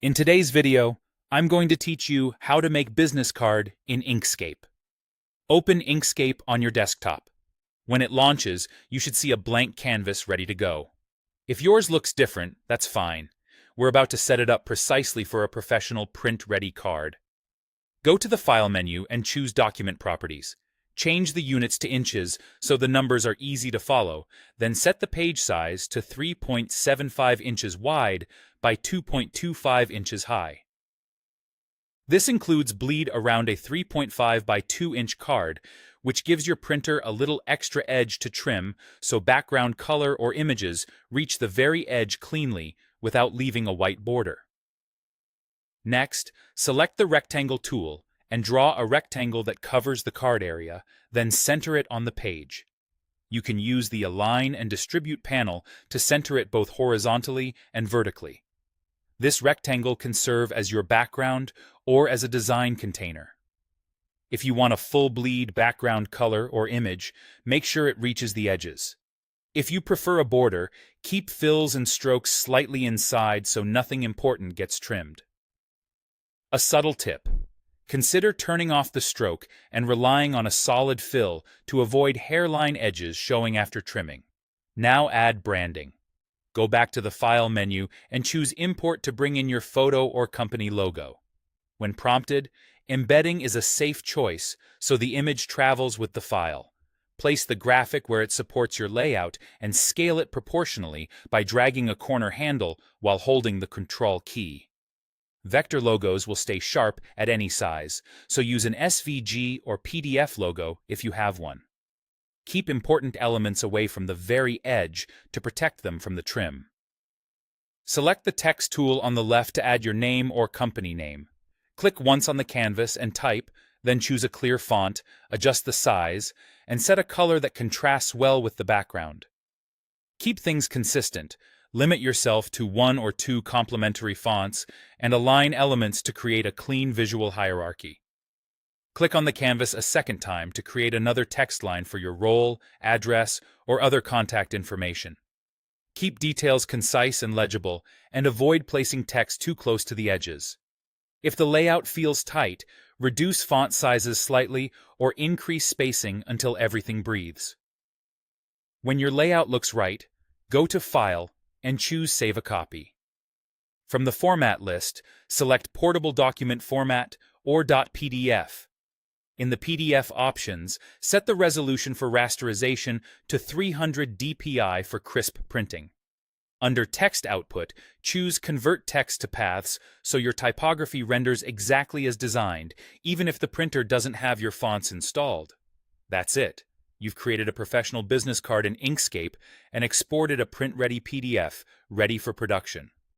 In today's video, I'm going to teach you how to make business card in Inkscape. Open Inkscape on your desktop. When it launches, you should see a blank canvas ready to go. If yours looks different, that's fine. We're about to set it up precisely for a professional print-ready card. Go to the File menu and choose Document Properties. Change the units to inches so the numbers are easy to follow, then set the page size to 3.75 inches wide by 2.25 inches high. This includes bleed around a 3.5 by 2-inch card, which gives your printer a little extra edge to trim so background color or images reach the very edge cleanly without leaving a white border. Next, select the Rectangle tool and draw a rectangle that covers the card area, then center it on the page. You can use the Align and Distribute panel to center it both horizontally and vertically. This rectangle can serve as your background or as a design container. If you want a full bleed background color or image, make sure it reaches the edges. If you prefer a border, keep fills and strokes slightly inside so nothing important gets trimmed. A subtle tip. Consider turning off the stroke and relying on a solid fill to avoid hairline edges showing after trimming. Now add branding. Go back to the File menu and choose Import to bring in your photo or company logo. When prompted, embedding is a safe choice, so the image travels with the file. Place the graphic where it supports your layout and scale it proportionally by dragging a corner handle while holding the Control key. Vector logos will stay sharp at any size, so use an SVG or PDF logo if you have one. Keep important elements away from the very edge to protect them from the trim. Select the Text tool on the left to add your name or company name. Click once on the canvas and type, then choose a clear font, adjust the size, and set a color that contrasts well with the background. Keep things consistent. Limit yourself to 1 or 2 complementary fonts and align elements to create a clean visual hierarchy. Click on the canvas a second time to create another text line for your role, address, or other contact information. Keep details concise and legible, and avoid placing text too close to the edges. If the layout feels tight, reduce font sizes slightly or increase spacing until everything breathes. When your layout looks right, go to File and choose Save a Copy. From the Format list, select Portable Document Format or .pdf. In the PDF options, set the resolution for rasterization to 300 dpi for crisp printing. Under Text Output, choose Convert Text to Paths so your typography renders exactly as designed, even if the printer doesn't have your fonts installed. That's it. You've created a professional business card in Inkscape and exported a print-ready PDF ready for production.